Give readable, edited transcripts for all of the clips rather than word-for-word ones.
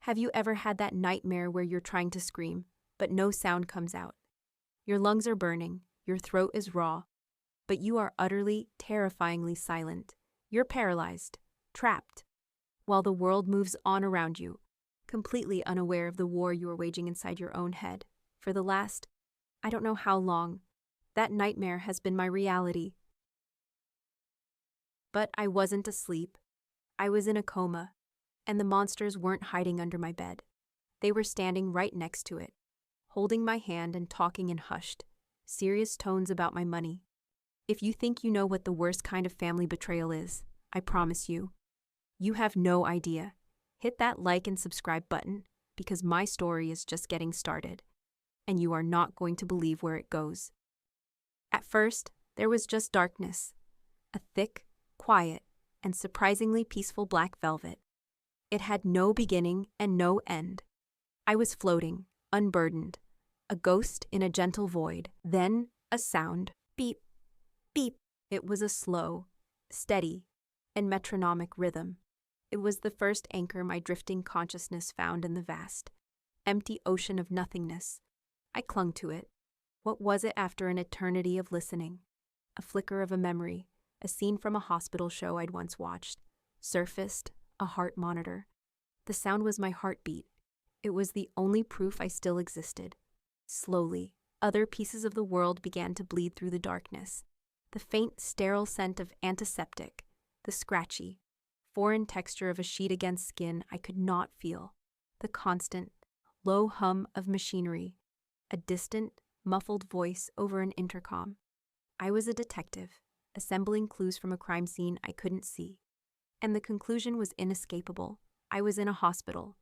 Have you ever had that nightmare where you're trying to scream, but no sound comes out? Your lungs are burning, your throat is raw, but you are utterly, terrifyingly silent. You're paralyzed, trapped, while the world moves on around you, completely unaware of the war you are waging inside your own head. For the last, I don't know how long, that nightmare has been my reality. But I wasn't asleep. I was in a coma, and the monsters weren't hiding under my bed. They were standing right next to it, holding my hand and talking in hushed, serious tones about my money. If you think you know what the worst kind of family betrayal is, I promise you, you have no idea. Hit that like and subscribe button, because my story is just getting started, and you are not going to believe where it goes. At first, there was just darkness, a thick, quiet, and surprisingly peaceful black velvet. It had no beginning and no end. I was floating, unburdened, a ghost in a gentle void. Then, a sound. Beep, beep. It was a slow, steady, and metronomic rhythm. It was the first anchor my drifting consciousness found in the vast, empty ocean of nothingness. I clung to it. What was it after an eternity of listening? A flicker of a memory, a scene from a hospital show I'd once watched. Surfaced, a heart monitor. The sound was my heartbeat. It was the only proof I still existed. Slowly, other pieces of the world began to bleed through the darkness. The faint, sterile scent of antiseptic, the scratchy, foreign texture of a sheet against skin I could not feel, the constant, low hum of machinery, a distant, muffled voice over an intercom. I was a detective, assembling clues from a crime scene I couldn't see. And the conclusion was inescapable. I was in a hospital.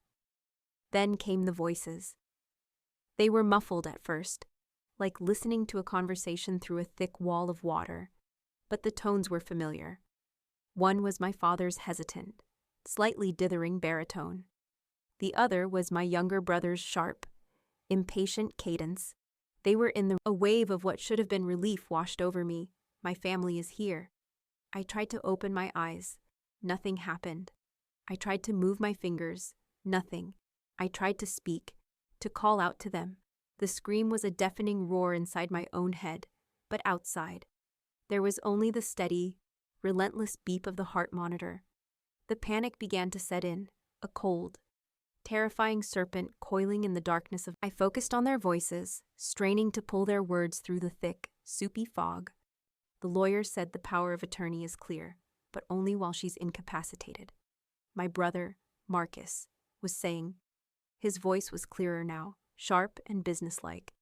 Then came the voices. They were muffled at first, like listening to a conversation through a thick wall of water, but the tones were familiar. One was my father's hesitant, slightly dithering baritone. The other was my younger brother's sharp, impatient cadence. They were a wave of what should have been relief washed over me. My family is here. I tried to open my eyes. Nothing happened. I tried to move my fingers. Nothing. I tried to speak, to call out to them. The scream was a deafening roar inside my own head, but outside, there was only the steady, relentless beep of the heart monitor. The panic began to set in, a cold, terrifying serpent coiling in the darkness of. I focused on their voices, straining to pull their words through the thick, soupy fog. The lawyer said the power of attorney is clear, but only while she's incapacitated. My brother, Marcus, was saying. His voice was clearer now, sharp and businesslike.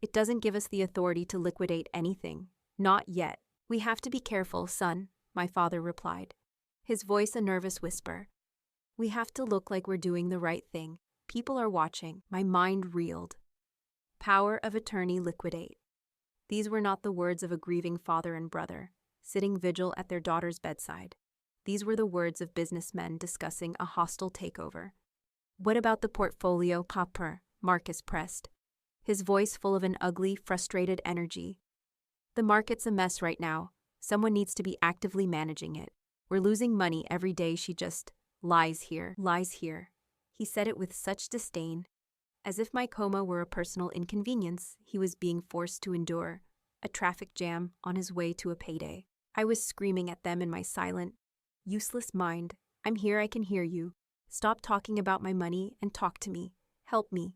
It doesn't give us the authority to liquidate anything. Not yet. We have to be careful, son, my father replied, his voice a nervous whisper. We have to look like we're doing the right thing. People are watching. My mind reeled. Power of attorney liquidate. These were not the words of a grieving father and brother, sitting vigil at their daughter's bedside. These were the words of businessmen discussing a hostile takeover. What about the portfolio, Papa? Marcus pressed, his voice full of an ugly, frustrated energy. The market's a mess right now. Someone needs to be actively managing it. We're losing money every day. She just lies here. He said it with such disdain, as if my coma were a personal inconvenience he was being forced to endure, a traffic jam on his way to a payday. I was screaming at them in my silent, useless mind. I'm here, I can hear you. Stop talking about my money and talk to me. Help me.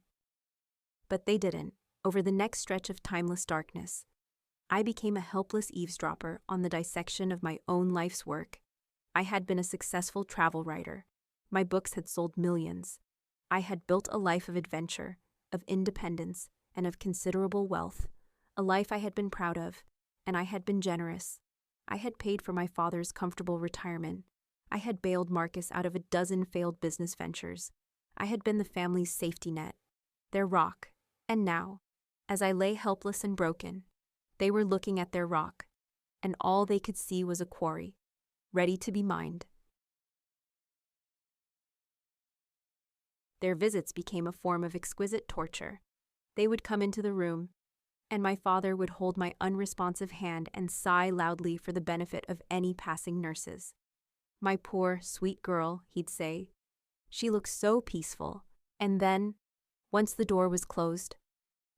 But they didn't. Over the next stretch of timeless darkness, I became a helpless eavesdropper on the dissection of my own life's work. I had been a successful travel writer. My books had sold millions. I had built a life of adventure, of independence, and of considerable wealth, a life I had been proud of, and I had been generous. I had paid for my father's comfortable retirement. I had bailed Marcus out of a dozen failed business ventures. I had been the family's safety net, their rock. And now, as I lay helpless and broken, they were looking at their rock, and all they could see was a quarry, ready to be mined. Their visits became a form of exquisite torture. They would come into the room, and my father would hold my unresponsive hand and sigh loudly for the benefit of any passing nurses. My poor, sweet girl, he'd say. She looked so peaceful. And then, once the door was closed,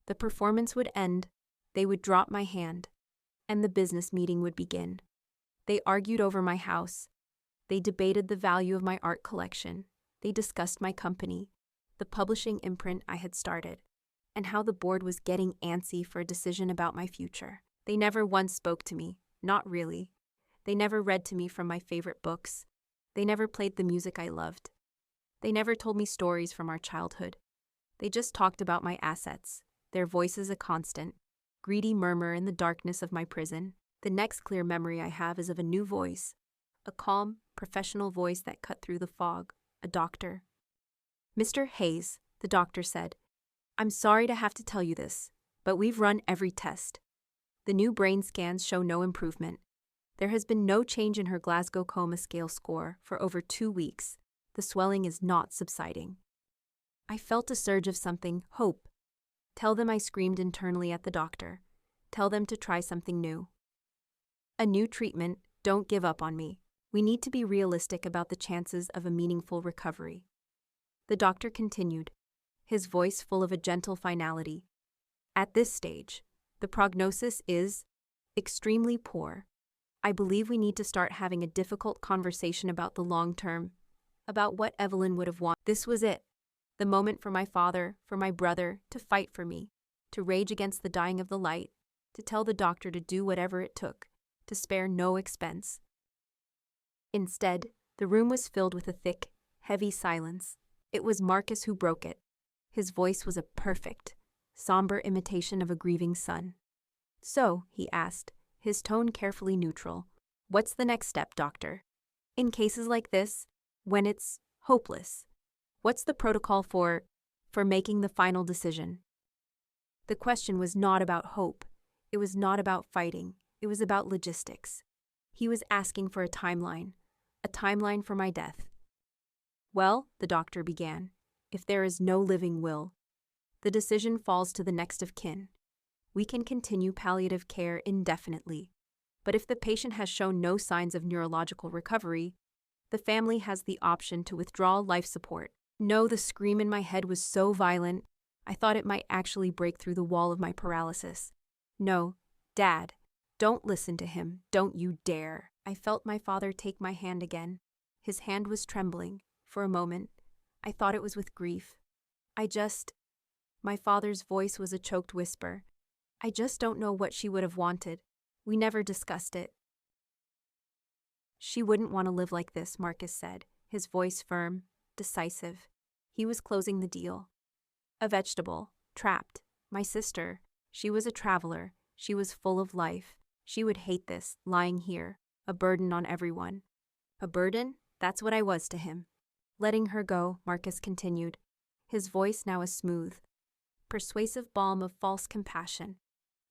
the performance would end, they would drop my hand, and the business meeting would begin. They argued over my house. They debated the value of my art collection. They discussed my company, the publishing imprint I had started, and how the board was getting antsy for a decision about my future. They never once spoke to me, not really. They never read to me from my favorite books. They never played the music I loved. They never told me stories from our childhood. They just talked about my assets, their voices a constant, greedy murmur in the darkness of my prison. The next clear memory I have is of a new voice, a calm, professional voice that cut through the fog, a doctor. "Mr. Hayes," the doctor said, "I'm sorry to have to tell you this, but we've run every test. The new brain scans show no improvement. There has been no change in her Glasgow Coma Scale score for over 2 weeks. The swelling is not subsiding." I felt a surge of something, hope. "Tell them," I screamed internally at the doctor. "Tell them to try something new. A new treatment, don't give up on me. We need to be realistic about the chances of a meaningful recovery." The doctor continued, his voice full of a gentle finality. "At this stage, the prognosis is extremely poor. I believe we need to start having a difficult conversation about the long term, about what Evelyn would have wanted." This was it, the moment for my father, for my brother, to fight for me, to rage against the dying of the light, to tell the doctor to do whatever it took, to spare no expense. Instead, the room was filled with a thick, heavy silence. It was Marcus who broke it. His voice was a perfect, somber imitation of a grieving son. "So," he asked, his tone carefully neutral, "what's the next step, doctor? In cases like this, when it's hopeless, what's the protocol for making the final decision?" The question was not about hope. It was not about fighting. It was about logistics. He was asking for a timeline for my death. "Well," the doctor began, "if there is no living will, the decision falls to the next of kin. We can continue palliative care indefinitely, but if the patient has shown no signs of neurological recovery, the family has the option to withdraw life support." No, the scream in my head was so violent, I thought it might actually break through the wall of my paralysis. "No, Dad, don't listen to him, don't you dare." I felt my father take my hand again. His hand was trembling. For a moment, I thought it was with grief. My father's voice was a choked whisper. "I just don't know what she would have wanted. We never discussed it." "She wouldn't want to live like this," Marcus said, his voice firm, decisive. He was closing the deal. "A vegetable, trapped. My sister, she was a traveler. She was full of life. She would hate this, lying here, a burden on everyone." "A burden?" That's what I was to him. "Letting her go," Marcus continued, his voice now a smooth, persuasive balm of false compassion.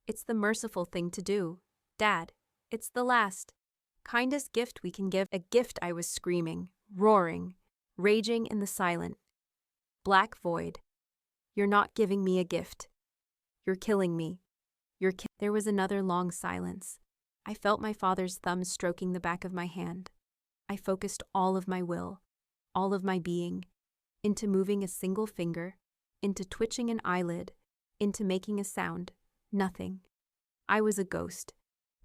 "It's the merciful thing to do, Dad. It's the last, kindest gift we can give." "A gift," I was screaming, roaring, raging in the silent, black void. "You're not giving me a gift. You're killing me. There was another long silence. I felt my father's thumb stroking the back of my hand. I focused all of my will, all of my being, into moving a single finger, into twitching an eyelid, into making a sound. Nothing. I was a ghost,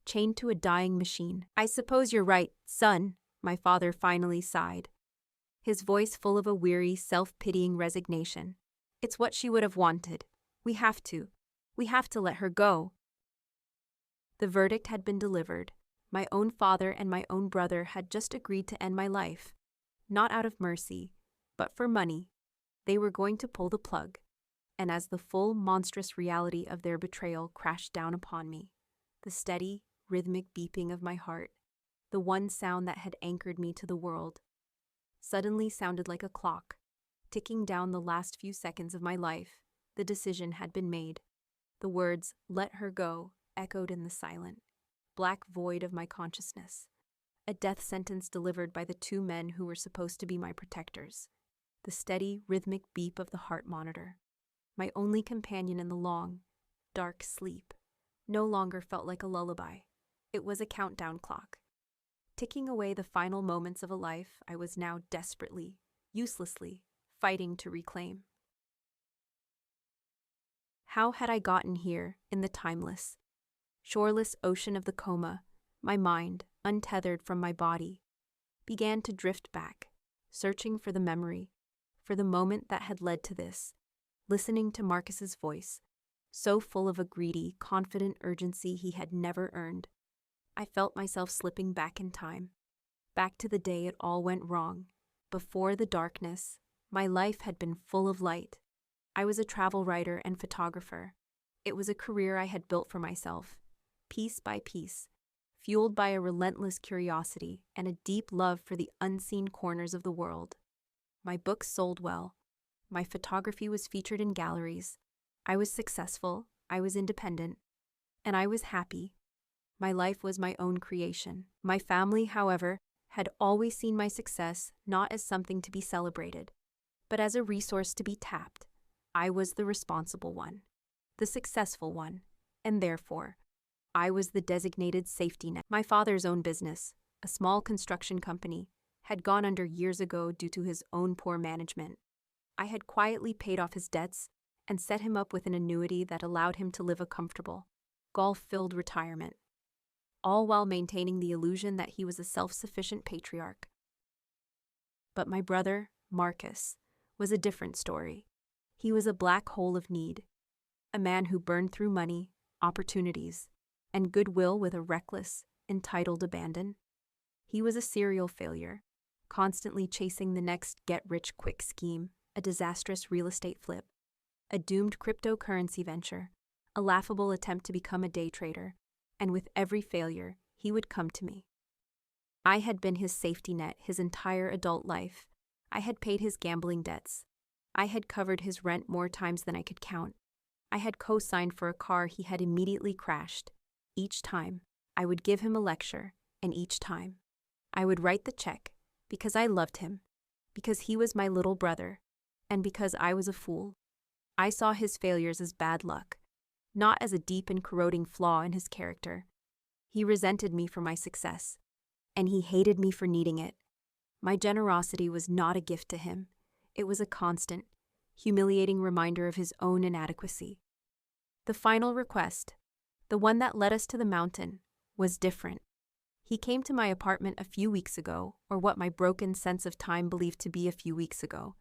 chained to a dying machine. "I suppose you're right, son," my father finally sighed, his voice full of a weary, self-pitying resignation. "It's what she would have wanted. We have to let her go." The verdict had been delivered. My own father and my own brother had just agreed to end my life. Not out of mercy, but for money. They were going to pull the plug. And as the full, monstrous reality of their betrayal crashed down upon me, the steady, rhythmic beeping of my heart, the one sound that had anchored me to the world, suddenly sounded like a clock, ticking down the last few seconds of my life. The decision had been made. The words, "Let her go," echoed in the silent, black void of my consciousness. A death sentence delivered by the two men who were supposed to be my protectors. The steady, rhythmic beep of the heart monitor, my only companion in the long, dark sleep, no longer felt like a lullaby. It was a countdown clock, ticking away the final moments of a life I was now desperately, uselessly, fighting to reclaim. How had I gotten here in the timeless, shoreless ocean of the coma? My mind, untethered from my body, began to drift back, searching for the memory, for the moment that had led to this, listening to Marcus's voice, so full of a greedy, confident urgency he had never earned. I felt myself slipping back in time, back to the day it all went wrong. Before the darkness, my life had been full of light. I was a travel writer and photographer. It was a career I had built for myself, piece by piece, fueled by a relentless curiosity and a deep love for the unseen corners of the world. My books sold well. My photography was featured in galleries. I was successful, I was independent, and I was happy. My life was my own creation. My family, however, had always seen my success not as something to be celebrated, but as a resource to be tapped. I was the responsible one, the successful one, and therefore, I was the designated safety net. My father's own business, a small construction company, had gone under years ago due to his own poor management. I had quietly paid off his debts and set him up with an annuity that allowed him to live a comfortable, golf-filled retirement, all while maintaining the illusion that he was a self-sufficient patriarch. But my brother, Marcus, was a different story. He was a black hole of need, a man who burned through money, opportunities, and goodwill with a reckless, entitled abandon. He was a serial failure, constantly chasing the next get-rich-quick scheme, a disastrous real estate flip, a doomed cryptocurrency venture, a laughable attempt to become a day trader, and with every failure, he would come to me. I had been his safety net his entire adult life. I had paid his gambling debts. I had covered his rent more times than I could count. I had co-signed for a car he had immediately crashed. Each time, I would give him a lecture, and each time, I would write the check, because I loved him, because he was my little brother, and because I was a fool. I saw his failures as bad luck, not as a deep and corroding flaw in his character. He resented me for my success, and he hated me for needing it. My generosity was not a gift to him. It was a constant, humiliating reminder of his own inadequacy. The final request, the one that led us to the mountain, was different. He came to my apartment a few weeks ago, or what my broken sense of time believed to be a few weeks ago.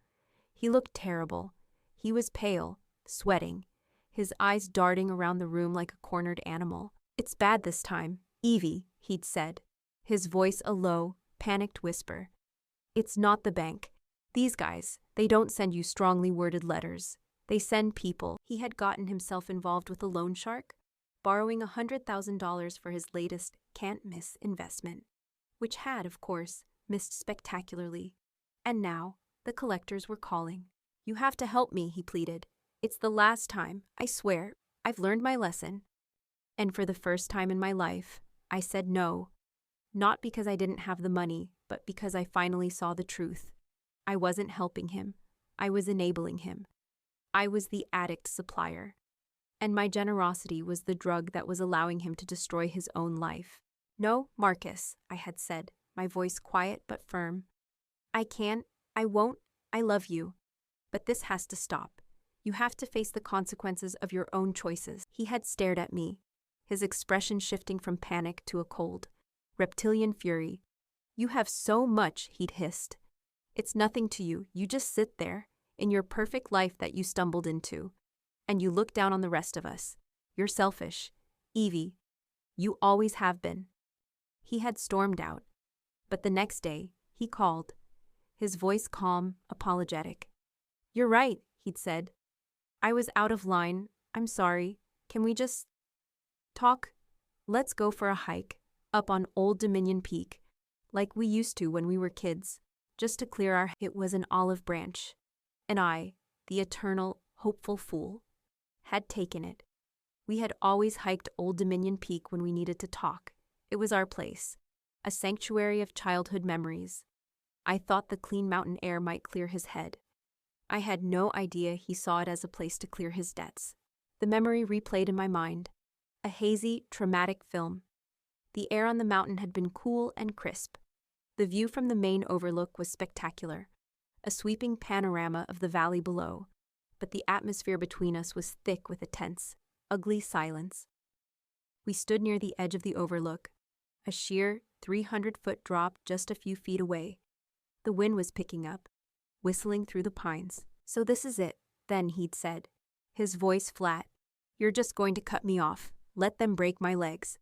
He looked terrible. He was pale, sweating, his eyes darting around the room like a cornered animal. "It's bad this time, Evie," he'd said, his voice a low, panicked whisper. "It's not the bank. These guys, they don't send you strongly worded letters. They send people." He had gotten himself involved with a loan shark, borrowing $100,000 for his latest can't-miss investment, which had, of course, missed spectacularly. And now, the collectors were calling. "You have to help me," he pleaded. "It's the last time, I swear. I've learned my lesson." And for the first time in my life, I said no. Not because I didn't have the money, but because I finally saw the truth. I wasn't helping him. I was enabling him. I was the addict supplier. And my generosity was the drug that was allowing him to destroy his own life. "No, Marcus," I had said, my voice quiet but firm. "I can't, I won't, I love you. But this has to stop. You have to face the consequences of your own choices." He had stared at me, his expression shifting from panic to a cold, reptilian fury. "You have so much," he'd hissed. "It's nothing to you. You just sit there, in your perfect life that you stumbled into, and you look down on the rest of us. You're selfish. Evie. You always have been." He had stormed out, but the next day, he called, his voice calm, apologetic. "You're right," he'd said. "I was out of line. I'm sorry. Can we just talk? Let's go for a hike, up on Old Dominion Peak, like we used to when we were kids, just to clear our..." It was an olive branch, and I, the eternal, hopeful fool, had taken it. We had always hiked Old Dominion Peak when we needed to talk. It was our place, a sanctuary of childhood memories. I thought the clean mountain air might clear his head. I had no idea he saw it as a place to clear his debts. The memory replayed in my mind, a hazy, traumatic film. The air on the mountain had been cool and crisp. The view from the main overlook was spectacular, a sweeping panorama of the valley below, but the atmosphere between us was thick with a tense, ugly silence. We stood near the edge of the overlook, a sheer 300-foot drop just a few feet away. The wind was picking up, whistling through the pines. "So this is it, then," he'd said, his voice flat. "You're just going to cut me off, let them break my legs."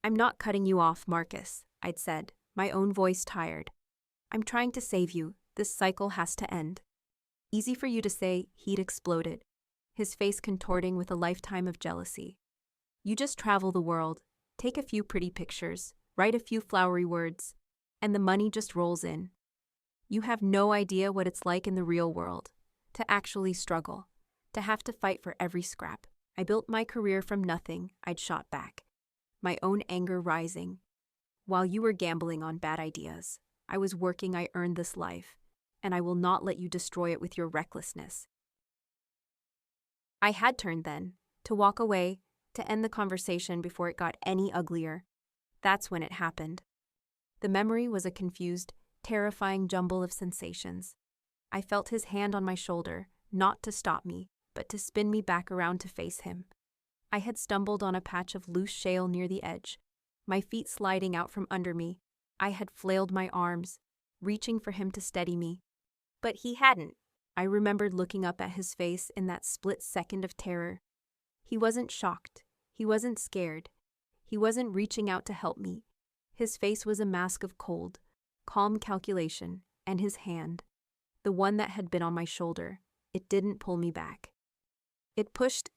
"I'm not cutting you off, Marcus," I'd said, my own voice tired. "I'm trying to save you. This cycle has to end." "Easy for you to say," he'd exploded, his face contorting with a lifetime of jealousy. "You just travel the world, take a few pretty pictures, write a few flowery words, and the money just rolls in. You have no idea what it's like in the real world, to actually struggle, to have to fight for every scrap. I built my career from nothing," I'd shot back, my own anger rising. "While you were gambling on bad ideas, I was working. I earned this life, and I will not let you destroy it with your recklessness." I had turned then, to walk away, to end the conversation before it got any uglier. That's when it happened. The memory was a confused, terrifying jumble of sensations. I felt his hand on my shoulder, not to stop me, but to spin me back around to face him. I had stumbled on a patch of loose shale near the edge, my feet sliding out from under me. I had flailed my arms, reaching for him to steady me. But he hadn't. I remembered looking up at his face in that split second of terror. He wasn't shocked. He wasn't scared. He wasn't reaching out to help me. His face was a mask of cold, calm calculation, and his hand, the one that had been on my shoulder, it didn't pull me back. It pushed.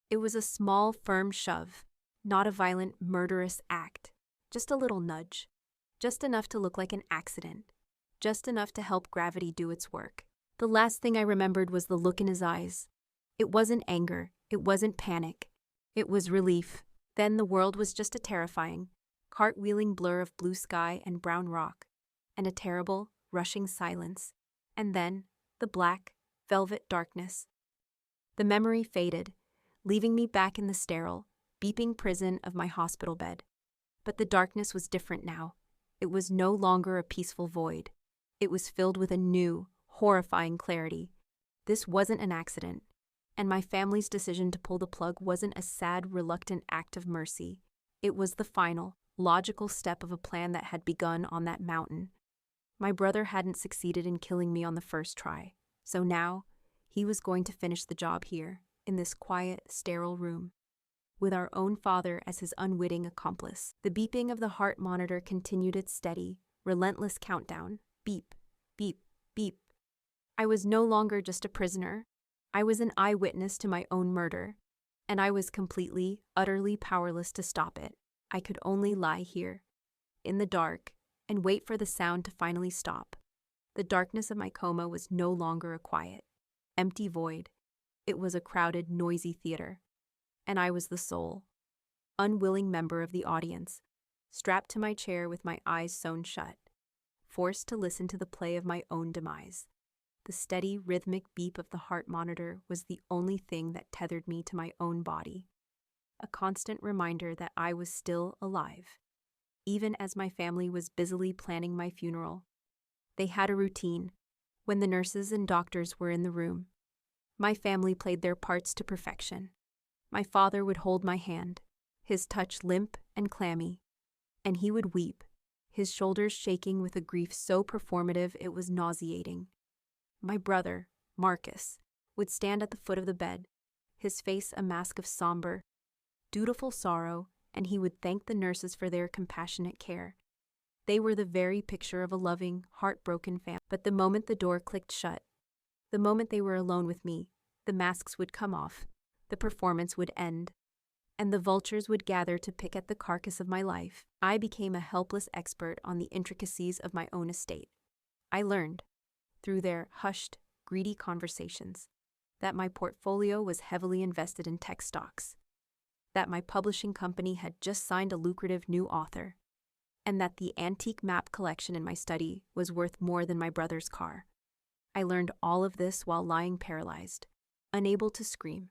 It was a small, firm shove, not a violent, murderous act, just a little nudge, just enough to look like an accident, just enough to help gravity do its work. The last thing I remembered was the look in his eyes. It wasn't anger, it wasn't panic, it was relief. Then the world was just a terrifying, cartwheeling blur of blue sky and brown rock, and a terrible, rushing silence, and then the black, velvet darkness. The memory faded, leaving me back in the sterile, beeping prison of my hospital bed. But the darkness was different now. It was no longer a peaceful void. It was filled with a new, horrifying clarity. This wasn't an accident, and my family's decision to pull the plug wasn't a sad, reluctant act of mercy. It was the final, logical step of a plan that had begun on that mountain. My brother hadn't succeeded in killing me on the first try, so now he was going to finish the job here, in this quiet, sterile room, with our own father as his unwitting accomplice. The beeping of the heart monitor continued its steady, relentless countdown. Beep, beep, beep. I was no longer just a prisoner. I was an eyewitness to my own murder, and I was completely, utterly powerless to stop it. I could only lie here, in the dark, and wait for the sound to finally stop. The darkness of my coma was no longer a quiet, empty void. It was a crowded, noisy theater, and I was the sole, unwilling member of the audience, strapped to my chair with my eyes sewn shut, forced to listen to the play of my own demise. The steady, rhythmic beep of the heart monitor was the only thing that tethered me to my own body, a constant reminder that I was still alive, even as my family was busily planning my funeral. They had a routine. When the nurses and doctors were in the room, my family played their parts to perfection. My father would hold my hand, his touch limp and clammy, and he would weep, his shoulders shaking with a grief so performative it was nauseating. My brother, Marcus, would stand at the foot of the bed, his face a mask of somber, dutiful sorrow, and he would thank the nurses for their compassionate care. They were the very picture of a loving, heartbroken family. But the moment the door clicked shut, the moment they were alone with me, the masks would come off, the performance would end, and the vultures would gather to pick at the carcass of my life. I became a helpless expert on the intricacies of my own estate. I learned, through their hushed, greedy conversations, that my portfolio was heavily invested in tech stocks, that my publishing company had just signed a lucrative new author, and that the antique map collection in my study was worth more than my brother's car. I learned all of this while lying paralyzed, unable to scream,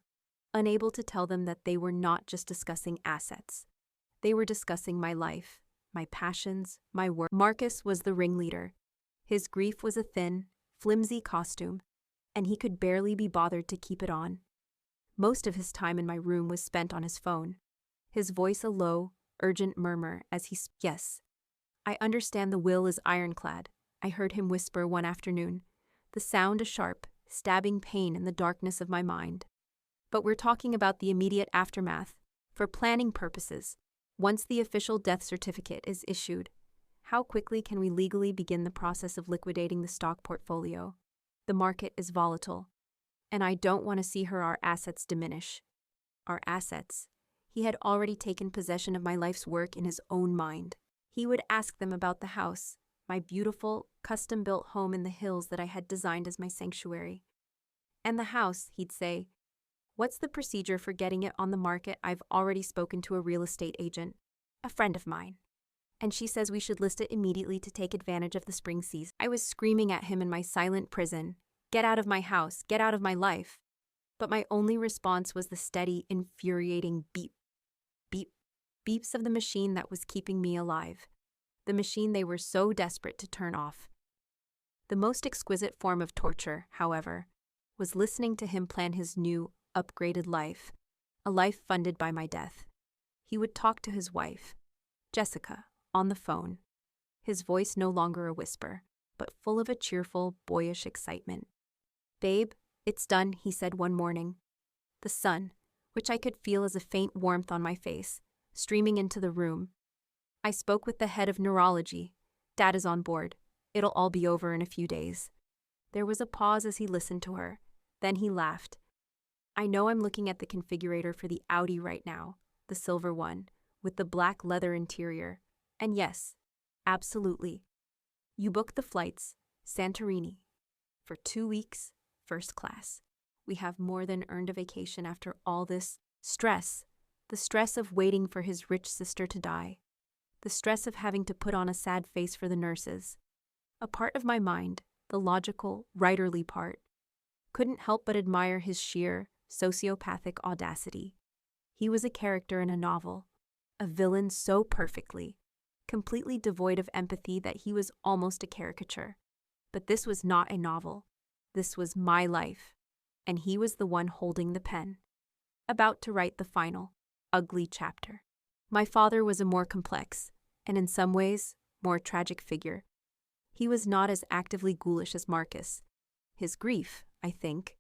unable to tell them that they were not just discussing assets. They were discussing my life, my passions, my work. Marcus was the ringleader. His grief was a thin, flimsy costume, and he could barely be bothered to keep it on. Most of his time in my room was spent on his phone, his voice a low, urgent murmur as he Yes, I understand the will is ironclad, I heard him whisper one afternoon, the sound a sharp, stabbing pain in the darkness of my mind. But we're talking about the immediate aftermath, for planning purposes. Once the official death certificate is issued, how quickly can we legally begin the process of liquidating the stock portfolio? The market is volatile, and I don't want to see our assets diminish. Our assets? He had already taken possession of my life's work in his own mind. He would ask them about the house, my beautiful, custom-built home in the hills that I had designed as my sanctuary. And the house, he'd say, what's the procedure for getting it on the market? I've already spoken to a real estate agent, a friend of mine, and she says we should list it immediately to take advantage of the spring season. I was screaming at him in my silent prison, get out of my house, get out of my life. But my only response was the steady, infuriating beep, beep, beeps of the machine that was keeping me alive, the machine they were so desperate to turn off. The most exquisite form of torture, however, was listening to him plan his new, upgraded life, a life funded by my death. He would talk to his wife, Jessica, on the phone, his voice no longer a whisper, but full of a cheerful, boyish excitement. Babe, it's done, he said one morning. The sun, which I could feel as a faint warmth on my face, streaming into the room. I spoke with the head of neurology. Dad is on board. It'll all be over in a few days. There was a pause as he listened to her. Then he laughed. I know I'm looking at the configurator for the Audi right now, the silver one, with the black leather interior. And yes, absolutely. You booked the flights, Santorini, for 2 weeks, first class. We have more than earned a vacation after all this stress, the stress of waiting for his rich sister to die, the stress of having to put on a sad face for the nurses. A part of my mind, the logical, writerly part, couldn't help but admire his sheer, sociopathic audacity. He was a character in a novel, a villain so perfectly, completely devoid of empathy that he was almost a caricature. But this was not a novel. This was my life, and he was the one holding the pen, about to write the final, ugly chapter. My father was a more complex, and in some ways, more tragic figure. He was not as actively ghoulish as Marcus. His grief, I think,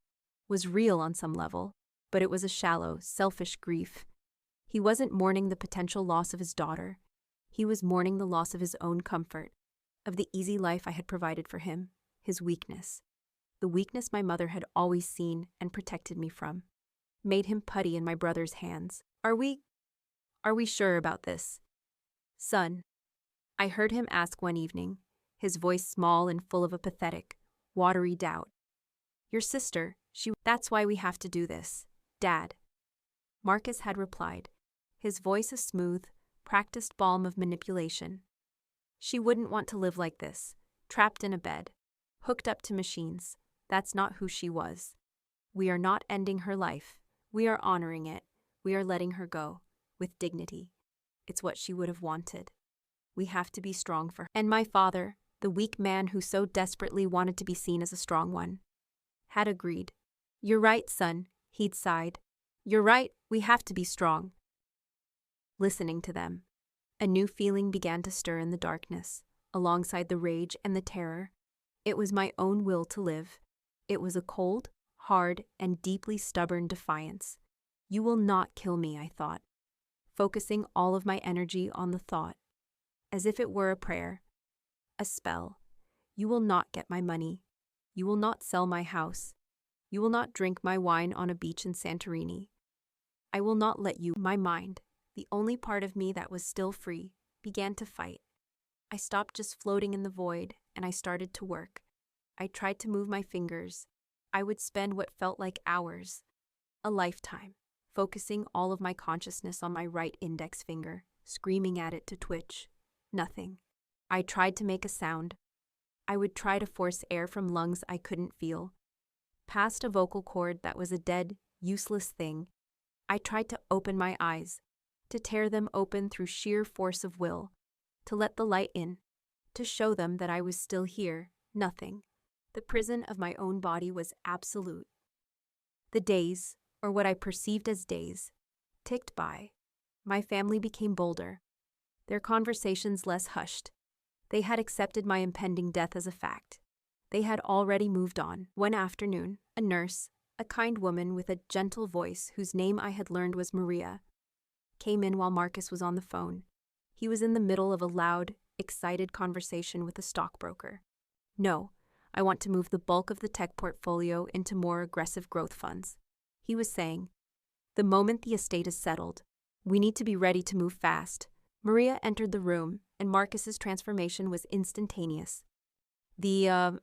was real on some level, but it was a shallow, selfish grief. He wasn't mourning the potential loss of his daughter. He was mourning the loss of his own comfort, of the easy life I had provided for him, his weakness. The weakness my mother had always seen and protected me from, made him putty in my brother's hands. Are we sure about this? Son, I heard him ask one evening, his voice small and full of a pathetic, watery doubt. Your sister, that's why we have to do this, Dad. Marcus had replied, his voice a smooth, practiced balm of manipulation. She wouldn't want to live like this, trapped in a bed, hooked up to machines. That's not who she was. We are not ending her life. We are honoring it. We are letting her go, with dignity. It's what she would have wanted. We have to be strong for her. And my father, the weak man who so desperately wanted to be seen as a strong one, had agreed. You're right, son, he'd sighed. You're right, we have to be strong. Listening to them, a new feeling began to stir in the darkness, alongside the rage and the terror. It was my own will to live. It was a cold, hard, and deeply stubborn defiance. You will not kill me, I thought, focusing all of my energy on the thought, as if it were a prayer, a spell. You will not get my money. You will not sell my house. You will not drink my wine on a beach in Santorini. I will not let you. My mind, the only part of me that was still free, began to fight. I stopped just floating in the void, and I started to work. I tried to move my fingers. I would spend what felt like hours, a lifetime, focusing all of my consciousness on my right index finger, screaming at it to twitch. Nothing. I tried to make a sound. I would try to force air from lungs I couldn't feel. Past a vocal cord that was a dead, useless thing, I tried to open my eyes, to tear them open through sheer force of will, to let the light in, to show them that I was still here, nothing, The prison of my own body was absolute. The days, or what I perceived as days, ticked by. My family became bolder, their conversations less hushed. They had accepted my impending death as a fact. They had already moved on. One afternoon, a nurse, a kind woman with a gentle voice whose name I had learned was Maria, came in while Marcus was on the phone. He was in the middle of a loud, excited conversation with a stockbroker. "No, I want to move the bulk of the tech portfolio into more aggressive growth funds," he was saying. "The moment the estate is settled, we need to be ready to move fast." Maria entered the room, and Marcus's transformation was instantaneous. The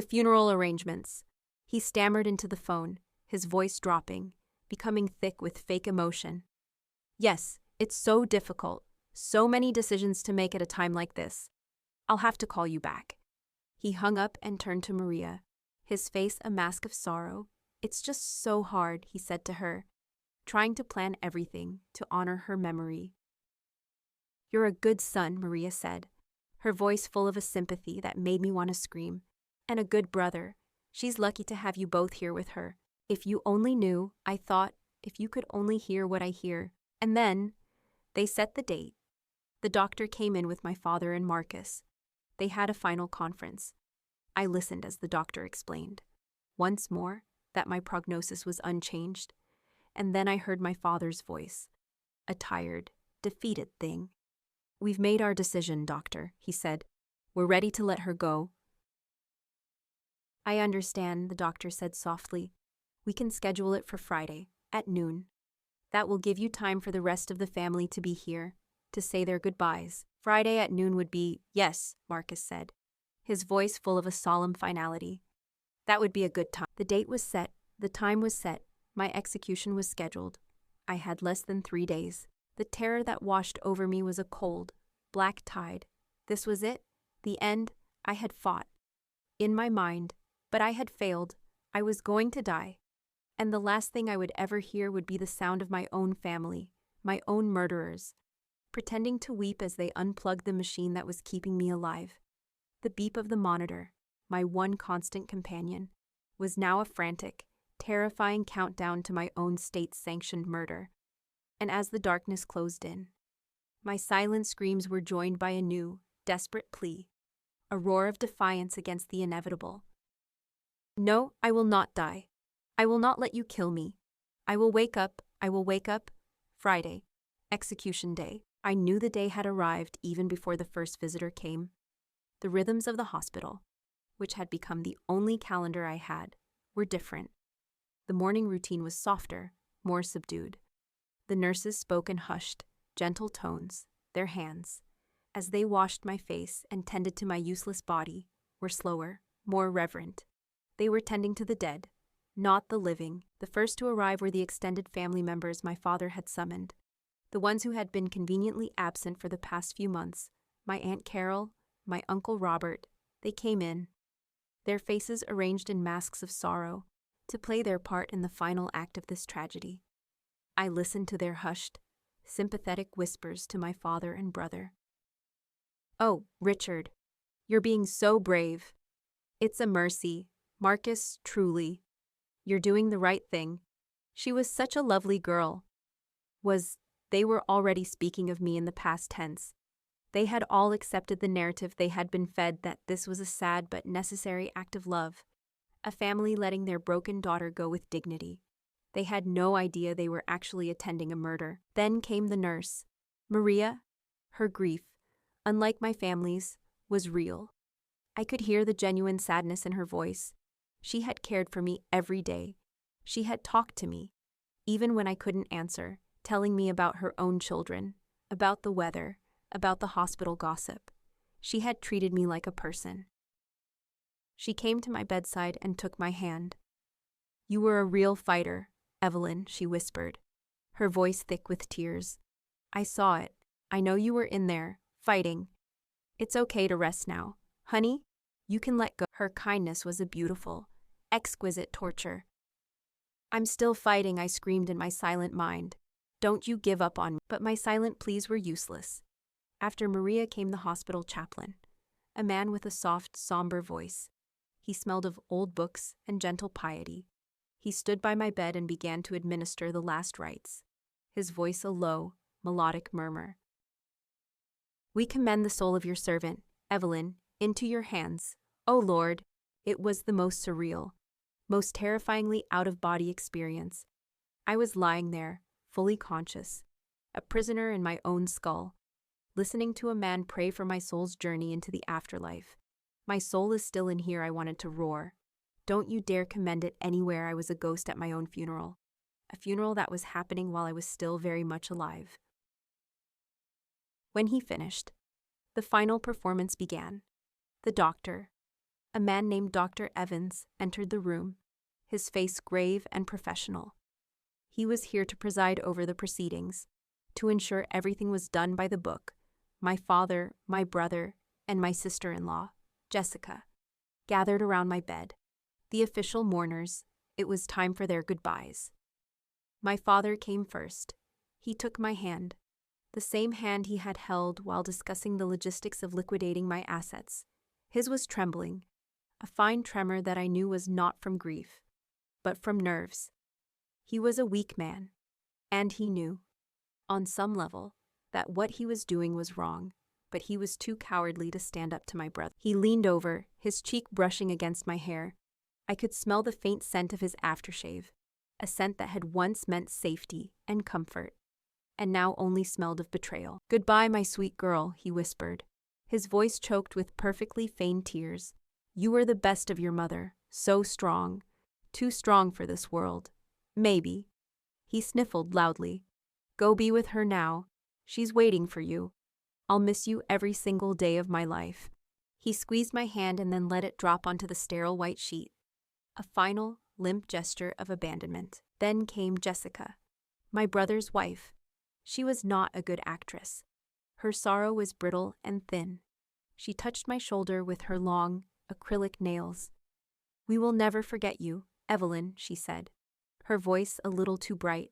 funeral arrangements." He stammered into the phone, his voice dropping, becoming thick with fake emotion. "Yes, it's so difficult. So many decisions to make at a time like this. I'll have to call you back." He hung up and turned to Maria, his face a mask of sorrow. "It's just so hard," he said to her, trying to plan everything to honor her memory. "You're a good son," Maria said, her voice full of a sympathy that made me want to scream. "And a good brother. She's lucky to have you both here with her. If you only knew," I thought, "if you could only hear what I hear." And then they set the date. The doctor came in with my father and Marcus. They had a final conference. I listened as the doctor explained, once more, that my prognosis was unchanged. And then I heard my father's voice, a tired, defeated thing. "We've made our decision, doctor," he said. "We're ready to let her go." "I understand," the doctor said softly. "We can schedule it for Friday, at noon. That will give you time for the rest of the family to be here, to say their goodbyes." "Friday at noon would be—" "Yes," Marcus said, his voice full of a solemn finality. "That would be a good time." The date was set, the time was set, my execution was scheduled. I had less than 3 days. The terror that washed over me was a cold, black tide. This was it, the end. I had fought, in my mind, but I had failed. I was going to die. And the last thing I would ever hear would be the sound of my own family, my own murderers, pretending to weep as they unplugged the machine that was keeping me alive. The beep of the monitor, my one constant companion, was now a frantic, terrifying countdown to my own state-sanctioned murder. And as the darkness closed in, my silent screams were joined by a new, desperate plea, a roar of defiance against the inevitable. "No, I will not die. I will not let you kill me. I will wake up. Friday, execution day." I knew the day had arrived even before the first visitor came. The rhythms of the hospital, which had become the only calendar I had, were different. The morning routine was softer, more subdued. The nurses spoke in hushed, gentle tones. Their hands, as they washed my face and tended to my useless body, were slower, more reverent. They were tending to the dead, not the living. The first to arrive were the extended family members my father had summoned, the ones who had been conveniently absent for the past few months. My Aunt Carol, my Uncle Robert. They came in, their faces arranged in masks of sorrow, to play their part in the final act of this tragedy. I listened to their hushed, sympathetic whispers to my father and brother. "Oh, Richard, you're being so brave. It's a mercy. Marcus, truly. You're doing the right thing. She was such a lovely girl." They were already speaking of me in the past tense. They had all accepted the narrative they had been fed that this was a sad but necessary act of love, a family letting their broken daughter go with dignity. They had no idea they were actually attending a murder. Then came the nurse. Maria. Her grief, unlike my family's, was real. I could hear the genuine sadness in her voice. She had cared for me every day. She had talked to me, even when I couldn't answer, telling me about her own children, about the weather, about the hospital gossip. She had treated me like a person. She came to my bedside and took my hand. "You were a real fighter, Evelyn," she whispered, her voice thick with tears. "I saw it. I know you were in there, fighting. It's okay to rest now. Honey, you can let go." Her kindness was a beautiful, exquisite torture. "I'm still fighting," I screamed in my silent mind. "Don't you give up on me." But my silent pleas were useless. After Maria came the hospital chaplain, a man with a soft, somber voice. He smelled of old books and gentle piety. He stood by my bed and began to administer the last rites, his voice a low, melodic murmur. "We commend the soul of your servant, Evelyn, into your hands, O Lord." It was the most surreal, most terrifyingly out-of-body experience. I was lying there, fully conscious, a prisoner in my own skull, listening to a man pray for my soul's journey into the afterlife. "My soul is still in here," I wanted to roar. "Don't you dare commend it anywhere." I was a ghost at my own funeral, a funeral that was happening while I was still very much alive. When he finished, the final performance began. The doctor, a man named Dr. Evans, entered the room, his face grave and professional. He was here to preside over the proceedings, to ensure everything was done by the book. My father, my brother, and my sister-in-law, Jessica, gathered around my bed. The official mourners, it was time for their goodbyes. My father came first. He took my hand, the same hand he had held while discussing the logistics of liquidating my assets. His was trembling, a fine tremor that I knew was not from grief, but from nerves. He was a weak man, and he knew, on some level, that what he was doing was wrong, but he was too cowardly to stand up to my brother. He leaned over, his cheek brushing against my hair. I could smell the faint scent of his aftershave, a scent that had once meant safety and comfort, and now only smelled of betrayal. "Goodbye, my sweet girl," he whispered, his voice choked with perfectly feigned tears. "You were the best of your mother, so strong, too strong for this world. Maybe." He sniffled loudly. "Go be with her now. She's waiting for you. I'll miss you every single day of my life." He squeezed my hand and then let it drop onto the sterile white sheet. A final, limp gesture of abandonment. Then came Jessica, my brother's wife. She was not a good actress. Her sorrow was brittle and thin. She touched my shoulder with her long, acrylic nails. "We will never forget you, Evelyn," she said, her voice a little too bright.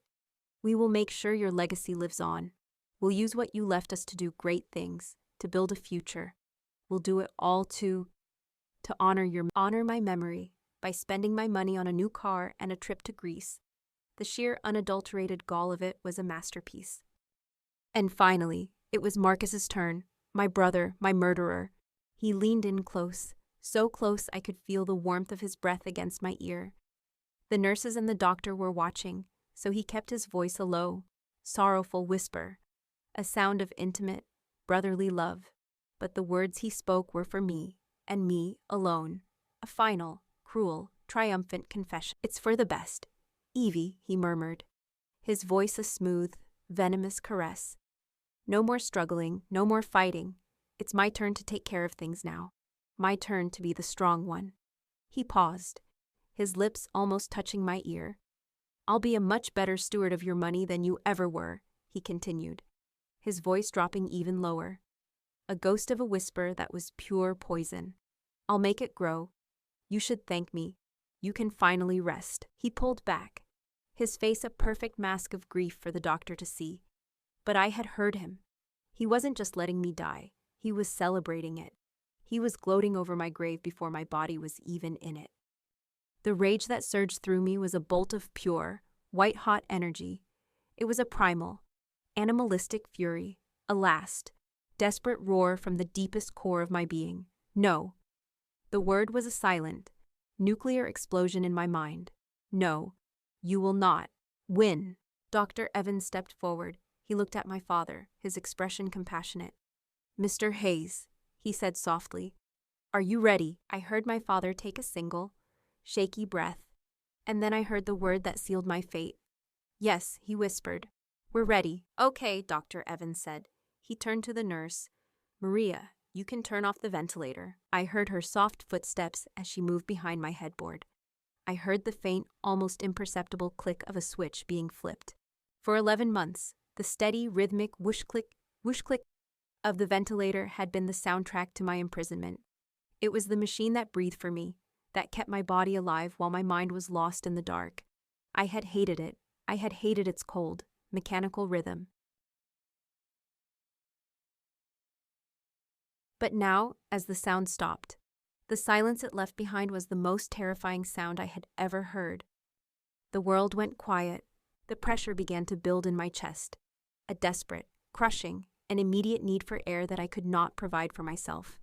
"We will make sure your legacy lives on. We'll use what you left us to do great things, to build a future. We'll do it all to honor my memory by spending my money on a new car and a trip to Greece." The sheer unadulterated gall of it was a masterpiece. And finally, it was Marcus's turn, my brother, my murderer. He leaned in close, so close I could feel the warmth of his breath against my ear. The nurses and the doctor were watching, so he kept his voice a low, sorrowful whisper, a sound of intimate, brotherly love. But the words he spoke were for me, and me alone. A final, cruel, triumphant confession. "It's for the best, Evie," he murmured, his voice a smooth, venomous caress. "No more struggling, no more fighting. It's my turn to take care of things now. My turn to be the strong one." He paused, his lips almost touching my ear. "I'll be a much better steward of your money than you ever were," he continued, his voice dropping even lower. A ghost of a whisper that was pure poison. "I'll make it grow. You should thank me. You can finally rest." He pulled back, his face a perfect mask of grief for the doctor to see. But I had heard him. He wasn't just letting me die. He was celebrating it. He was gloating over my grave before my body was even in it. The rage that surged through me was a bolt of pure, white-hot energy. It was a primal, animalistic fury, a last, desperate roar from the deepest core of my being. No. The word was a silent, nuclear explosion in my mind. "No, you will not win." Dr. Evans stepped forward. He looked at my father, his expression compassionate. "Mr. Hayes," he said softly, "are you ready?" I heard my father take a single, shaky breath, and then I heard the word that sealed my fate. "Yes," he whispered. "We're ready." "Okay," Dr. Evans said. He turned to the nurse. "Maria, you can turn off the ventilator." I heard her soft footsteps as she moved behind my headboard. I heard the faint, almost imperceptible click of a switch being flipped. For 11 months, the steady, rhythmic whoosh-click of the ventilator had been the soundtrack to my imprisonment. It was the machine that breathed for me, that kept my body alive while my mind was lost in the dark. I had hated it. I had hated its cold, mechanical rhythm. But now, as the sound stopped, The silence it left behind was the most terrifying sound I had ever heard. The world went quiet. The pressure began to build in my chest. A desperate, crushing, and immediate need for air that I could not provide for myself.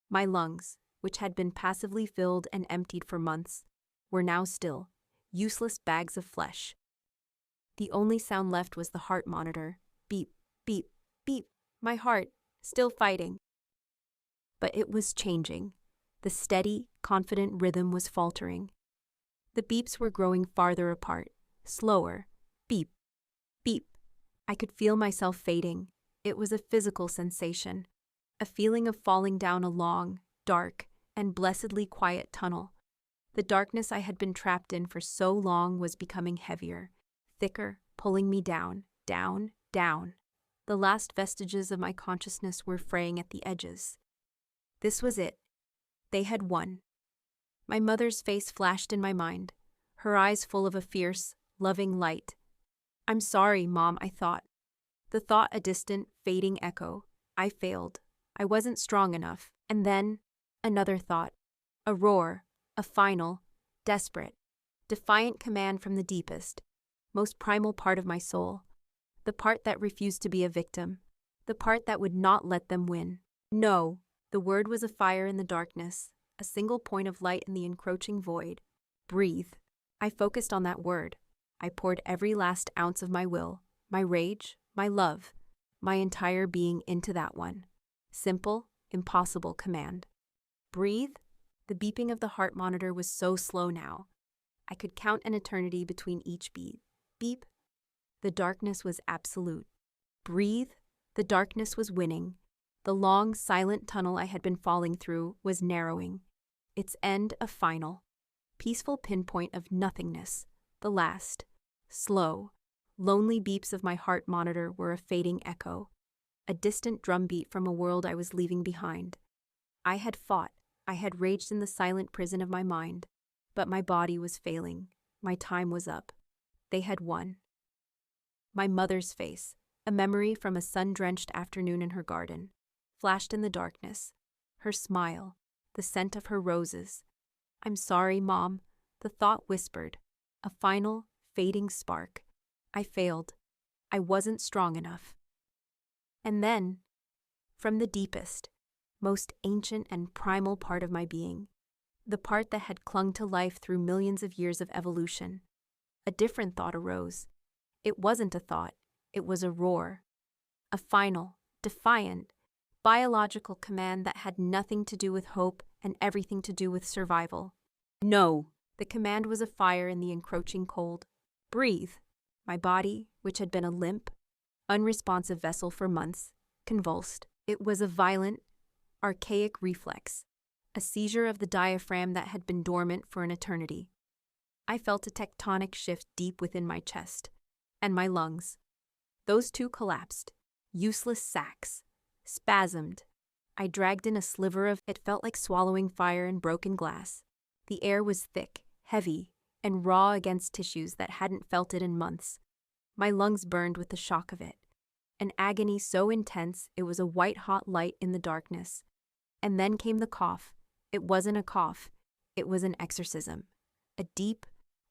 My lungs, which had been passively filled and emptied for months, were now still, useless bags of flesh. The only sound left was the heart monitor. Beep, beep, beep. My heart, still fighting. But it was changing. The steady, confident rhythm was faltering. The beeps were growing farther apart, slower. Beep, beep. I could feel myself fading. It was a physical sensation, a feeling of falling down a long, dark, and blessedly quiet tunnel. The darkness I had been trapped in for so long was becoming heavier, thicker, pulling me down, down, down. The last vestiges of my consciousness were fraying at the edges. This was it. They had won. My mother's face flashed in my mind, her eyes full of a fierce, loving light. "I'm sorry, Mom," I thought. The thought a distant, fading echo. I failed. I wasn't strong enough. And then, another thought. A roar, a final, desperate, defiant command from the deepest, most primal part of my soul. The part that refused to be a victim. The part that would not let them win. No. The word was a fire in the darkness, a single point of light in the encroaching void. Breathe. I focused on that word. I poured every last ounce of my will, my rage, my love, my entire being into that one. Simple, impossible command. Breathe. The beeping of the heart monitor was so slow now. I could count an eternity between each beat. Beep. The darkness was absolute. Breathe. The darkness was winning. The long, silent tunnel I had been falling through was narrowing. Its end a final, peaceful pinpoint of nothingness. The last, slow, lonely beeps of my heart monitor were a fading echo, a distant drumbeat from a world I was leaving behind. I had fought, I had raged in the silent prison of my mind, but my body was failing. My time was up. They had won. My mother's face, a memory from a sun-drenched afternoon in her garden, flashed in the darkness. Her smile, the scent of her roses. "I'm sorry, Mom," the thought whispered. A final, fading spark. I failed. I wasn't strong enough. And then, from the deepest, most ancient and primal part of my being, the part that had clung to life through millions of years of evolution, a different thought arose. It wasn't a thought, it was a roar. A final, defiant, biological command that had nothing to do with hope and everything to do with survival. No! The command was a fire in the encroaching cold. Breathe! My body, which had been a limp, unresponsive vessel for months, convulsed. It was a violent, archaic reflex, a seizure of the diaphragm that had been dormant for an eternity. I felt a tectonic shift deep within my chest, and my lungs. Those two collapsed, useless sacks, spasmed. I dragged in a sliver of it felt like swallowing fire and broken glass. The air was thick, heavy, and raw against tissues that hadn't felt it in months. My lungs burned with the shock of it, an agony so intense it was a white-hot light in the darkness. And then came the cough. It wasn't a cough, it was an exorcism. A deep,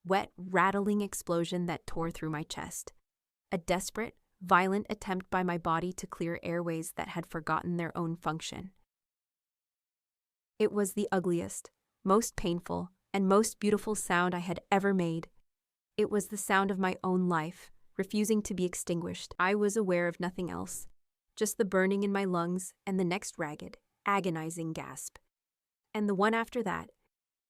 wet, rattling explosion that tore through my chest. A desperate, violent attempt by my body to clear airways that had forgotten their own function. It was the ugliest, most painful, and most beautiful sound I had ever made. It was the sound of my own life, refusing to be extinguished. I was aware of nothing else, just the burning in my lungs and the next ragged, agonizing gasp. And the one after that.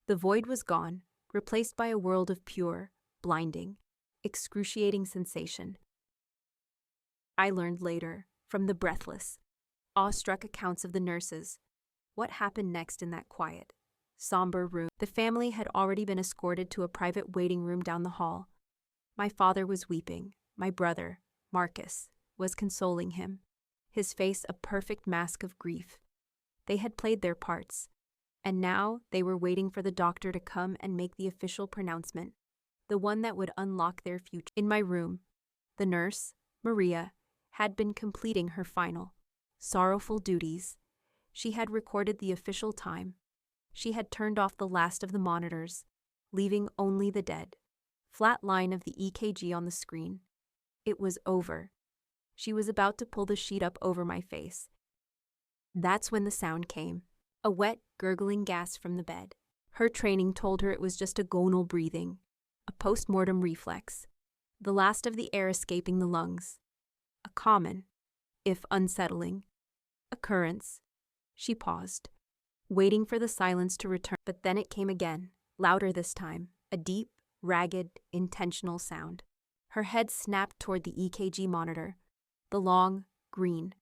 The void was gone, replaced by a world of pure, blinding, excruciating sensation. I learned later, from the breathless, awestruck accounts of the nurses, what happened next in that quiet, somber room. The family had already been escorted to a private waiting room down the hall. My father was weeping. My brother, Marcus, was consoling him, his face a perfect mask of grief. They had played their parts, and now they were waiting for the doctor to come and make the official pronouncement, the one that would unlock their future. In my room, the nurse, Maria, had been completing her final, sorrowful duties. She had recorded the official time, She had turned off the last of the monitors, leaving only the dead flat line of the EKG on the screen. It was over. She was about to pull the sheet up over my face. That's when the sound came, a wet, gurgling gasp from the bed. Her training told her it was just a gonal breathing, a post-mortem reflex, the last of the air escaping the lungs. A common, if unsettling, occurrence. She paused, waiting for the silence to return, but then it came again, louder this time, a deep, ragged, intentional sound. Her head snapped toward the EKG monitor. The long, green,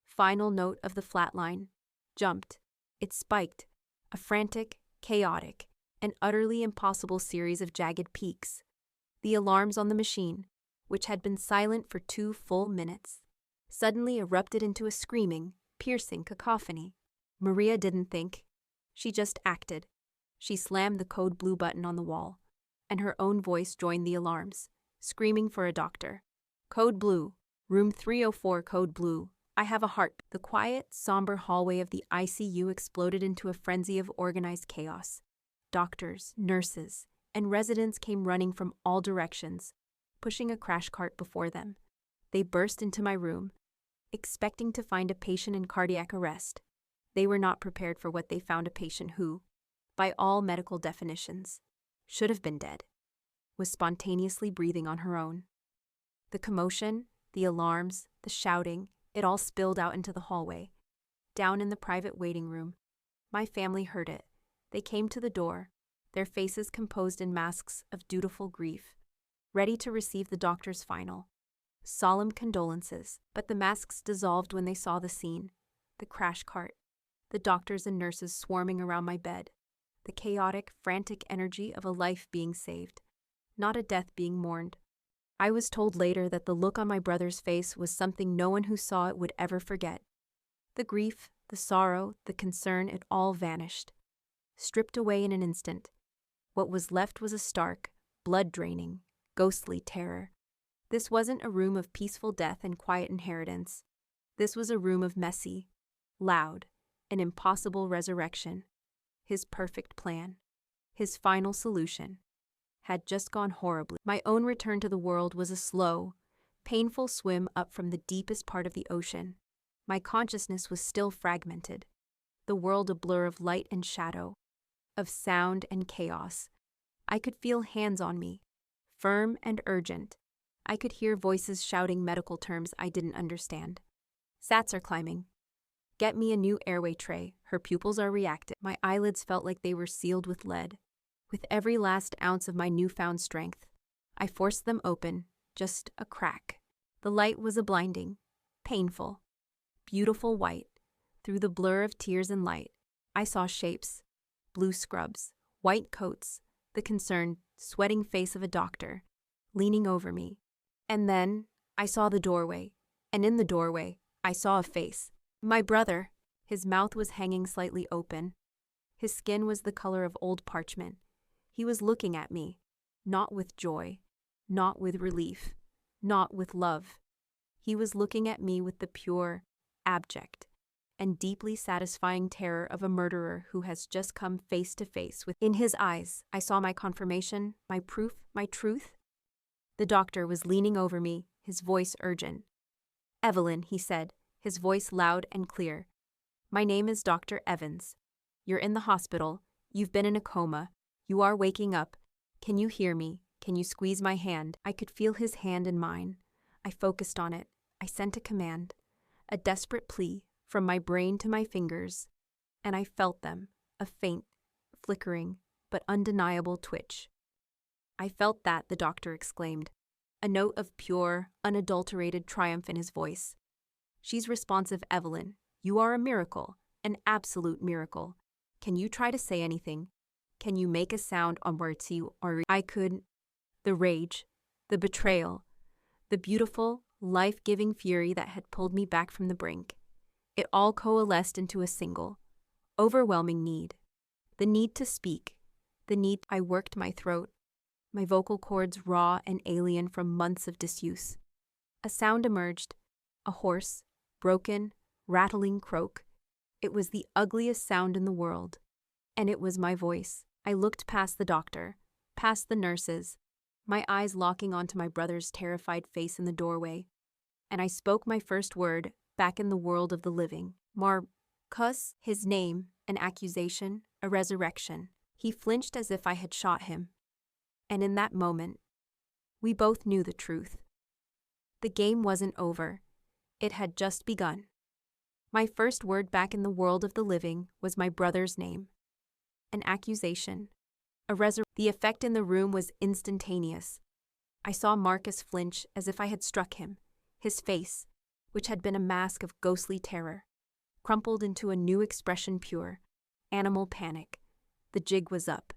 final note of the flatline jumped. It spiked, a frantic, chaotic, and utterly impossible series of jagged peaks. The alarms on the machine, which had been silent for 2 full minutes, suddenly erupted into a screaming, piercing cacophony. Maria didn't think. She just acted. She slammed the code blue button on the wall, and her own voice joined the alarms, screaming for a doctor. Code blue, room 304, code blue. I have a heart. The quiet, somber hallway of the ICU exploded into a frenzy of organized chaos. Doctors, nurses, and residents came running from all directions, pushing a crash cart before them. They burst into my room, expecting to find a patient in cardiac arrest. They were not prepared for what they found: a patient who, by all medical definitions, should have been dead, was spontaneously breathing on her own. The commotion, the alarms, the shouting, it all spilled out into the hallway. Down in the private waiting room, my family heard it. They came to the door, their faces composed in masks of dutiful grief, ready to receive the doctor's final, solemn condolences. But the masks dissolved when they saw the scene: the crash cart, the doctors and nurses swarming around my bed, the chaotic, frantic energy of a life being saved, not a death being mourned. I was told later that the look on my brother's face was something no one who saw it would ever forget. The grief, the sorrow, the concern, it all vanished, stripped away in an instant. What was left was a stark, blood-draining, ghostly terror. This wasn't a room of peaceful death and quiet inheritance. This was a room of messy, loud, and impossible resurrection. His perfect plan, his final solution, had just gone horribly. My own return to the world was a slow, painful swim up from the deepest part of the ocean. My consciousness was still fragmented, the world a blur of light and shadow, of sound and chaos. I could feel hands on me, firm and urgent. I could hear voices shouting medical terms I didn't understand. Sats are climbing. Get me a new airway tray. Her pupils are reactive. My eyelids felt like they were sealed with lead. With every last ounce of my newfound strength, I forced them open, just a crack. The light was a blinding, painful, beautiful white. Through the blur of tears and light, I saw shapes: blue scrubs, white coats, the concerned, sweating face of a doctor, leaning over me. And then I saw the doorway, and in the doorway, I saw a face. My brother. His mouth was hanging slightly open. His skin was the color of old parchment. He was looking at me, not with joy, not with relief, not with love. He was looking at me with the pure, abject, and deeply satisfying terror of a murderer who has just come face to face with. In his eyes, I saw my confirmation, my proof, my truth. The doctor was leaning over me, his voice urgent. "Evelyn," he said, his voice loud and clear. "My name is Dr. Evans. You're in the hospital. You've been in a coma. You are waking up. Can you hear me? Can you squeeze my hand?" I could feel his hand in mine. I focused on it. I sent a command, a desperate plea, from my brain to my fingers, and I felt them, a faint, flickering, but undeniable twitch. "I felt that," the doctor exclaimed, a note of pure, unadulterated triumph in his voice. "She's responsive, Evelyn. You are a miracle, an absolute miracle. Can you try to say anything? Can you make a sound on words you or I could?" The rage, the betrayal, the beautiful, life-giving fury that had pulled me back from the brink. It all coalesced into a single, overwhelming need. The need to speak, the need. I worked my throat, my vocal cords raw and alien from months of disuse. A sound emerged, a hoarse, broken, rattling croak. It was the ugliest sound in the world, And it was my voice. I looked past the doctor, past the nurses, my eyes locking onto my brother's terrified face in the doorway. And I spoke my first word, back in the world of the living. Marcus, his name, an accusation, a resurrection. He flinched as if I had shot him. And in that moment, we both knew the truth. The game wasn't over. It had just begun. My first word back in the world of the living was my brother's name. An accusation. The effect in the room was instantaneous. I saw Marcus flinch as if I had struck him. His face, which had been a mask of ghostly terror, crumpled into a new expression, pure animal panic. The jig was up.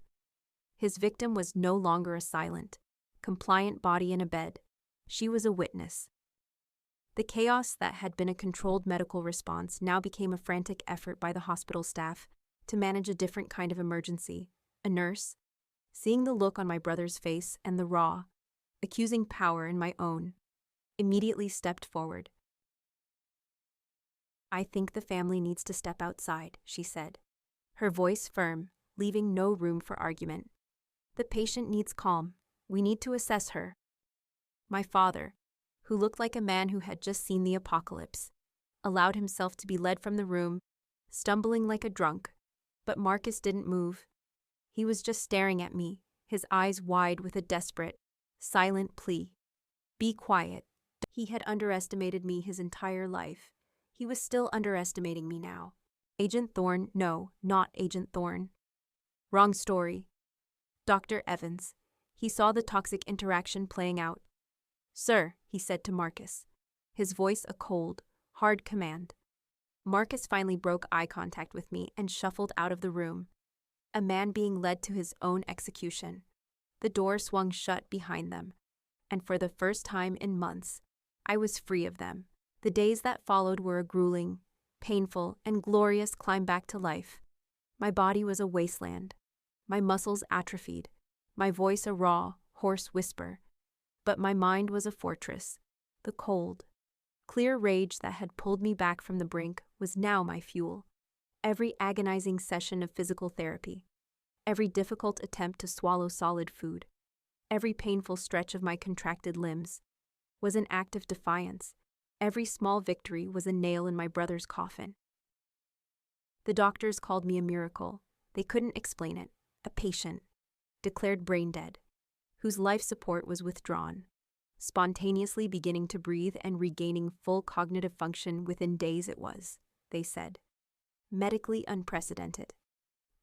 His victim was no longer a silent, compliant body in a bed. She was a witness. The chaos that had been a controlled medical response now became a frantic effort by the hospital staff to manage a different kind of emergency. A nurse, seeing the look on my brother's face and the raw, accusing power in my own, immediately stepped forward. "I think the family needs to step outside," she said, her voice firm, leaving no room for argument. "The patient needs calm. We need to assess her." My father, who looked like a man who had just seen the apocalypse, allowed himself to be led from the room, stumbling like a drunk. But Marcus didn't move. He was just staring at me, his eyes wide with a desperate, silent plea. "Be quiet." He had underestimated me his entire life. He was still underestimating me now. Agent Thorne? No, not Agent Thorne. Wrong story. Dr. Evans. He saw the toxic interaction playing out. "Sir," he said to Marcus, his voice a cold, hard command. Marcus finally broke eye contact with me and shuffled out of the room, a man being led to his own execution. The door swung shut behind them, and for the first time in months, I was free of them. The days that followed were a grueling, painful, and glorious climb back to life. My body was a wasteland, my muscles atrophied, my voice a raw, hoarse whisper. But my mind was a fortress. The cold, clear rage that had pulled me back from the brink was now my fuel. Every agonizing session of physical therapy, every difficult attempt to swallow solid food, every painful stretch of my contracted limbs was an act of defiance. Every small victory was a nail in my brother's coffin. The doctors called me a miracle. They couldn't explain it. A patient, declared brain dead, whose life support was withdrawn, spontaneously beginning to breathe and regaining full cognitive function within days. It was, they said, medically unprecedented.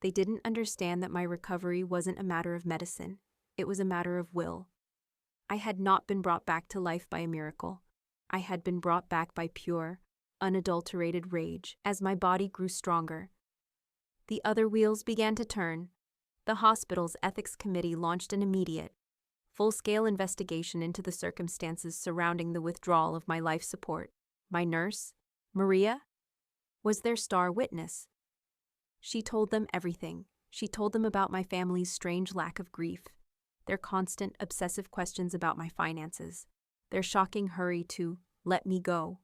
They didn't understand that my recovery wasn't a matter of medicine. It was a matter of will. I had not been brought back to life by a miracle. I had been brought back by pure, unadulterated rage. As my body grew stronger, the other wheels began to turn. The hospital's ethics committee launched an immediate, full-scale investigation into the circumstances surrounding the withdrawal of my life support. My nurse, Maria, was their star witness. She told them everything. She told them about my family's strange lack of grief, their constant, obsessive questions about my finances, their shocking hurry to let me go.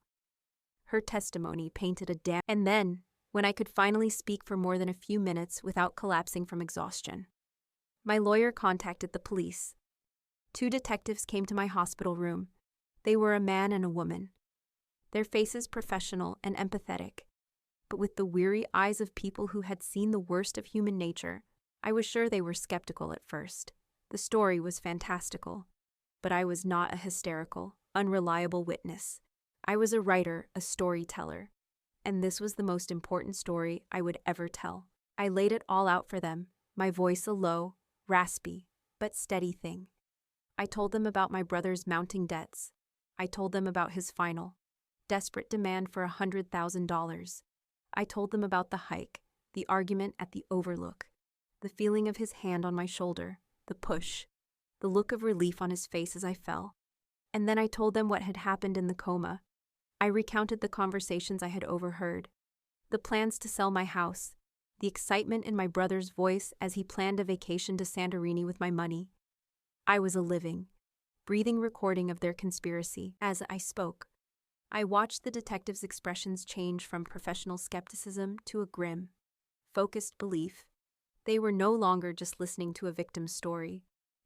Her testimony painted a damn. And then, when I could finally speak for more than a few minutes without collapsing from exhaustion, my lawyer contacted the police. 2 detectives came to my hospital room. They were a man and a woman, their faces professional and empathetic, but with the weary eyes of people who had seen the worst of human nature. I was sure they were skeptical at first. The story was fantastical, but I was not a hysterical, unreliable witness. I was a writer, a storyteller, and this was the most important story I would ever tell. I laid it all out for them, my voice a low, raspy, but steady thing. I told them about my brother's mounting debts. I told them about his final, desperate demand for $100,000. I told them about the hike, the argument at the Overlook, the feeling of his hand on my shoulder, the push, the look of relief on his face as I fell. And then I told them what had happened in the coma. I recounted the conversations I had overheard, the plans to sell my house, the excitement in my brother's voice as he planned a vacation to Santorini with my money. I was a living, breathing recording of their conspiracy. As I spoke, I watched the detectives' expressions change from professional skepticism to a grim, focused belief. They were no longer just listening to a victim's story.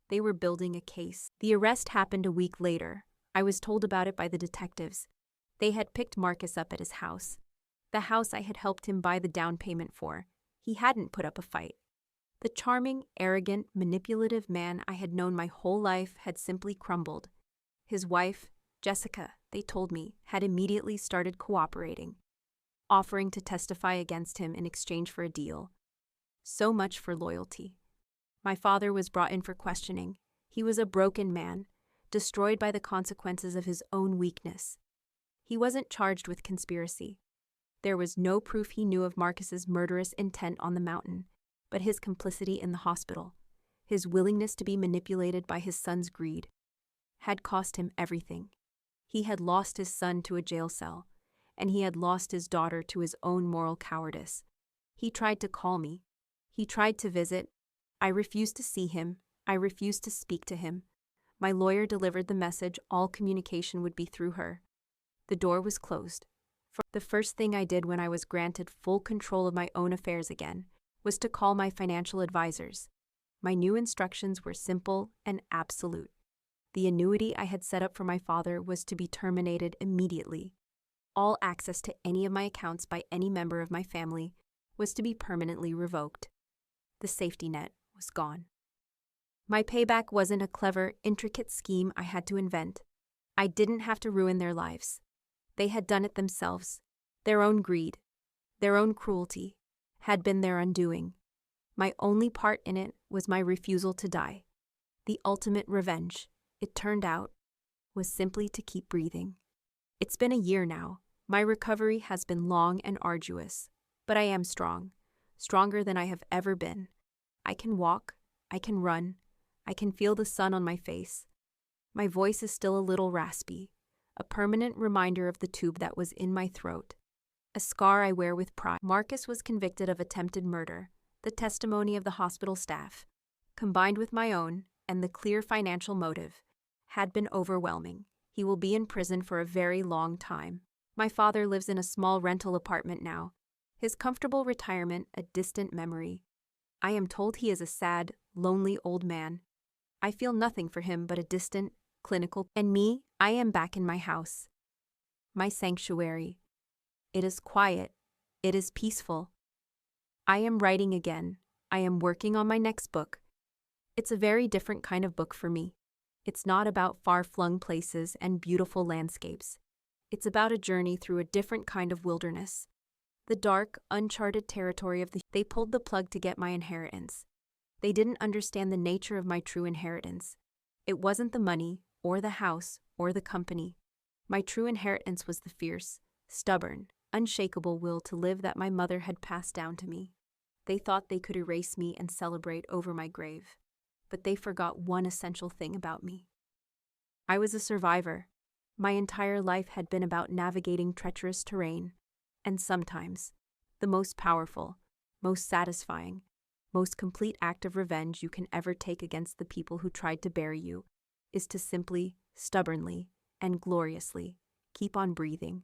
They were building a case. The arrest happened a week later. I was told about it by the detectives. They had picked Marcus up at his house. The house I had helped him buy the down payment for. He hadn't put up a fight. The charming, arrogant, manipulative man I had known my whole life had simply crumbled. His wife, Jessica, they told me, had immediately started cooperating, offering to testify against him in exchange for a deal. So much for loyalty. My father was brought in for questioning. He was a broken man, destroyed by the consequences of his own weakness. He wasn't charged with conspiracy. There was no proof he knew of Marcus's murderous intent on the mountain, but his complicity in the hospital, his willingness to be manipulated by his son's greed, had cost him everything. He had lost his son to a jail cell, and he had lost his daughter to his own moral cowardice. He tried to call me. He tried to visit. I refused to see him. I refused to speak to him. My lawyer delivered the message all communication would be through her. The door was closed. The first thing I did when I was granted full control of my own affairs again was to call my financial advisors. My new instructions were simple and absolute. The annuity I had set up for my father was to be terminated immediately. All access to any of my accounts by any member of my family was to be permanently revoked. The safety net was gone. My payback wasn't a clever, intricate scheme I had to invent. I didn't have to ruin their lives. They had done it themselves. Their own greed, their own cruelty, had been their undoing. My only part in it was my refusal to die. The ultimate revenge, it turned out, was simply to keep breathing. It's been a year now. My recovery has been long and arduous, but I am strong, stronger than I have ever been. I can walk, I can run, I can feel the sun on my face. My voice is still a little raspy, a permanent reminder of the tube that was in my throat, a scar I wear with pride. Marcus was convicted of attempted murder. The testimony of the hospital staff, combined with my own and the clear financial motive, had been overwhelming. He will be in prison for a very long time. My father lives in a small rental apartment now, his comfortable retirement a distant memory. I am told he is a sad, lonely old man. I feel nothing for him but a distant, clinical, and me, I am back in my house. My sanctuary. It is quiet. It is peaceful. I am writing again. I am working on my next book. It's a very different kind of book for me. It's not about far-flung places and beautiful landscapes. It's about a journey through a different kind of wilderness. The dark, uncharted territory of They pulled the plug to get my inheritance. They didn't understand the nature of my true inheritance. It wasn't the money, or the house, or the company. My true inheritance was the fierce, stubborn, unshakable will to live that my mother had passed down to me. They thought they could erase me and celebrate over my grave, but they forgot one essential thing about me. I was a survivor. My entire life had been about navigating treacherous terrain, and sometimes, the most powerful, most satisfying, most complete act of revenge you can ever take against the people who tried to bury you is to simply, stubbornly, and gloriously keep on breathing.